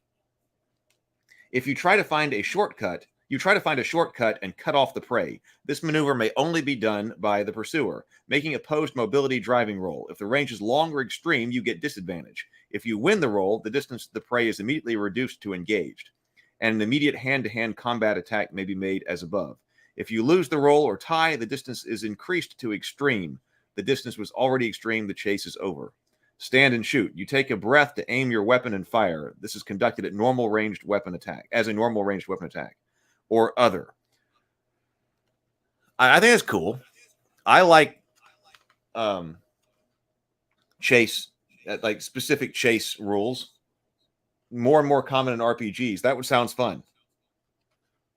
If you try to find a shortcut, and cut off the prey. This maneuver may only be done by the pursuer, making a post mobility driving roll. If the range is long or extreme, you get disadvantage. If you win the roll, the distance to the prey is immediately reduced to engaged, and an immediate hand-to-hand combat attack may be made as above. If you lose the roll or tie, the distance is increased to extreme. The distance was already extreme. The chase is over. Stand and shoot. You take a breath to aim your weapon and fire. This is conducted at normal ranged weapon attack, or other. I think that's cool. I like chase, like specific chase rules. More and more common in RPGs. That sounds fun.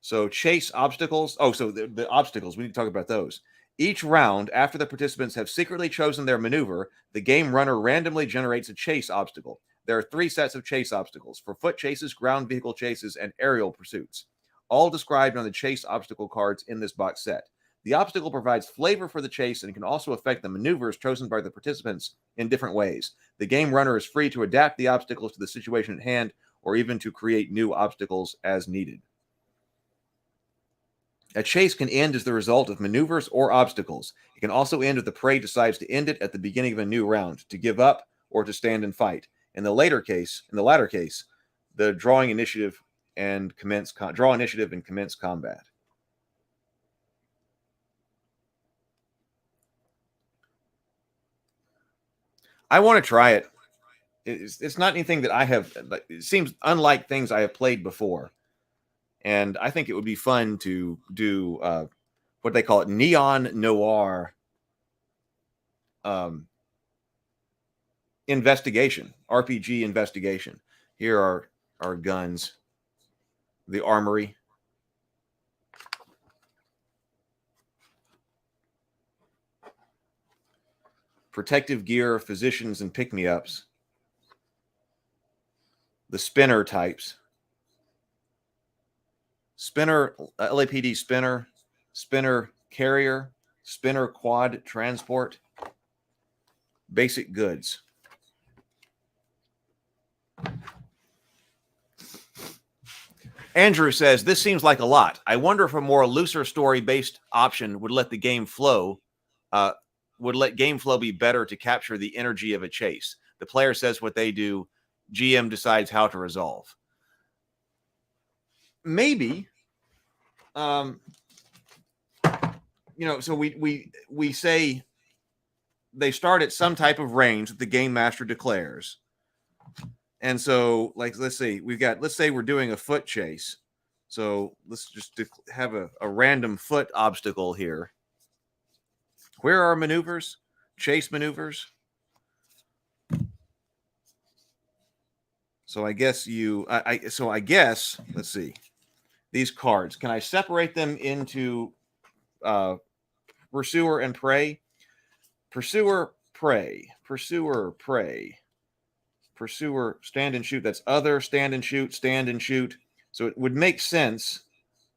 So chase obstacles. Oh, so the obstacles, we need to talk about those. Each round, after the participants have secretly chosen their maneuver, the game runner randomly generates a chase obstacle. There are 3 sets of chase obstacles: for foot chases, ground vehicle chases, and aerial pursuits, all described on the chase obstacle cards in this box set. The obstacle provides flavor for the chase and can also affect the maneuvers chosen by the participants in different ways. The game runner is free to adapt the obstacles to the situation at hand, or even to create new obstacles as needed. A chase can end as the result of maneuvers or obstacles. It can also end if the prey decides to end it at the beginning of a new round, to give up, or to stand and fight. In the latter case, the draw initiative and commence combat. I want to try it. It's not anything that I have. It seems unlike things I have played before. And I think it would be fun to do what they call it, neon noir investigation, RPG investigation. Here are our guns, the armory. Protective gear, physicians, and pick-me-ups. The spinner types. Spinner, LAPD spinner, spinner carrier, spinner quad transport, basic goods. Andrew says, this seems like a lot. I wonder if a more looser story-based option would let the game flow, be better to capture the energy of a chase. The player says what they do, GM decides how to resolve. Maybe, so we say they start at some type of range that the game master declares. And so, like, let's say we're doing a foot chase. So let's just have a random foot obstacle here. Where are maneuvers? Chase maneuvers. So I guess I guess, let's see. These cards, can I separate them into pursuer and prey? Pursuer, prey. Pursuer, prey. Pursuer, stand and shoot. That's other, stand and shoot, stand and shoot. So it would make sense,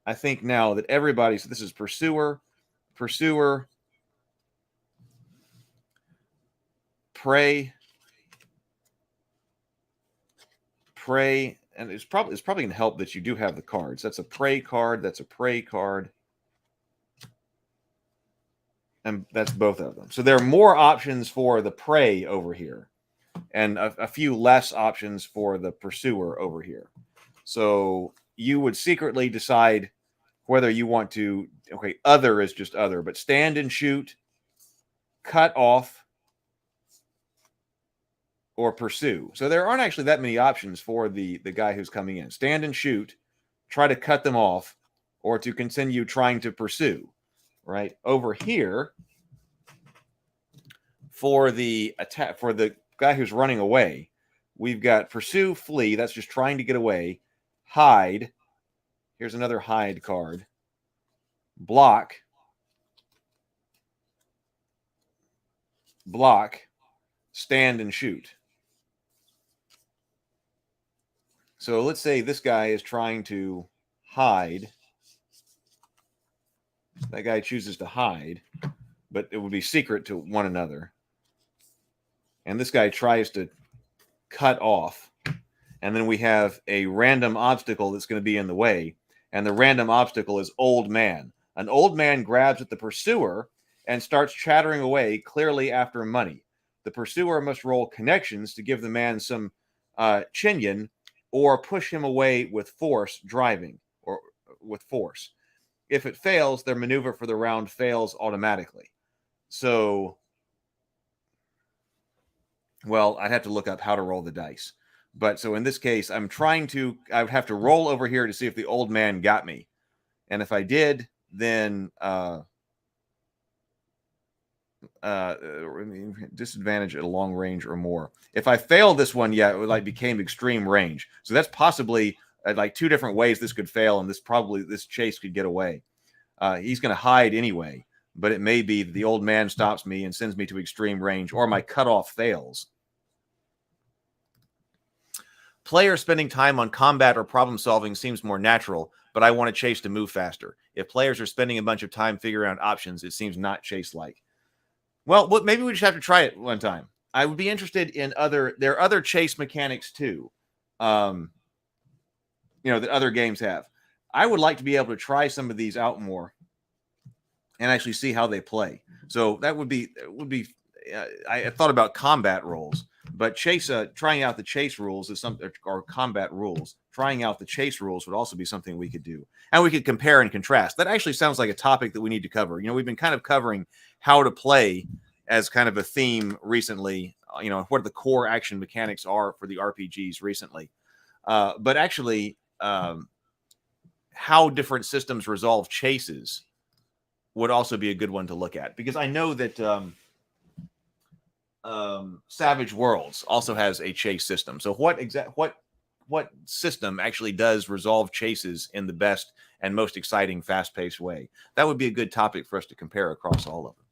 I think, now that everybody's, this is pursuer, pursuer, prey, prey, and it's probably going to help that you do have the cards. That's a prey card, that's a prey card, and that's both of them. So there are more options for the prey over here, and a few less options for the pursuer over here. So you would secretly decide whether you want to, okay, other is just other, but stand and shoot, cut off, or pursue. So there aren't actually that many options for the guy who's coming in. Stand and shoot, try to cut them off, or to continue trying to pursue, right? Over here, for the attack, for the guy who's running away, we've got pursue, flee, that's just trying to get away, hide, here's another hide card, block, stand and shoot. So let's say this guy is trying to hide. That guy chooses to hide, but it would be secret to one another. And this guy tries to cut off. And then we have a random obstacle that's going to be in the way. And the random obstacle is old man. An old man grabs at the pursuer and starts chattering away, clearly after money. The pursuer must roll connections to give the man some chinion, or push him away with force driving, or with force. If it fails, their maneuver for the round fails automatically. So, well, I'd have to look up how to roll the dice. But so in this case, I would have to roll over here to see if the old man got me. And if I did, then disadvantage at a long range or more. If I fail this one, yeah, it became extreme range. So that's possibly like two different ways this could fail, and this chase could get away. He's going to hide anyway, but it may be that the old man stops me and sends me to extreme range, or my cutoff fails. Player spending time on combat or problem solving seems more natural, but I want to chase to move faster. If players are spending a bunch of time figuring out options, it seems not chase-like. Well, maybe we just have to try it one time. I would be interested in there are other chase mechanics too, that other games have. I would like to be able to try some of these out more and actually see how they play. So that would be. I thought about combat roles, but trying out the chase rules is something, or combat rules. Trying out the chase rules would also be something we could do, and we could compare and contrast. That actually sounds like a topic that we need to cover. We've been kind of covering how to play as kind of a theme recently. What the core action mechanics are for the RPGs recently, but actually, how different systems resolve chases would also be a good one to look at, because I know that Savage Worlds also has a chase system. So what system actually does resolve chases in the best and most exciting, fast-paced way? That would be a good topic for us to compare across all of them.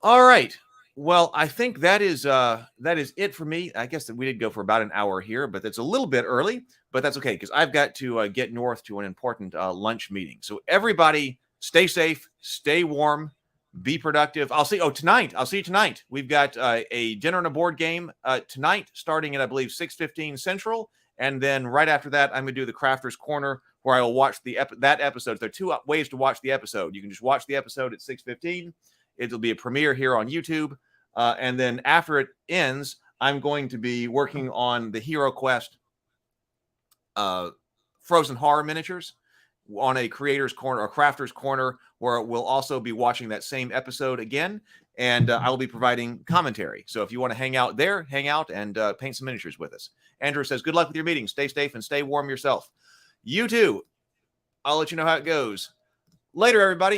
All right. Well, I think that is it for me. I guess that we did go for about an hour here, but that's a little bit early, but that's okay, because I've got to get north to an important lunch meeting. So everybody, stay safe, stay warm, be productive. I'll see you tonight. We've got a dinner and a board game tonight, starting at, I believe, 6:15 Central. And then right after that, I'm going to do the Crafter's Corner, where I will watch that episode. There are two ways to watch the episode. You can just watch the episode at 6:15. It'll be a premiere here on YouTube. And then after it ends, I'm going to be working on the Hero Quest Frozen Horror miniatures on a Creator's Corner or Crafter's Corner, where we'll also be watching that same episode again. And I will be providing commentary. So if you want to hang out there, hang out and paint some miniatures with us. Andrew says, good luck with your meeting. Stay safe and stay warm yourself. You too. I'll let you know how it goes. Later, everybody.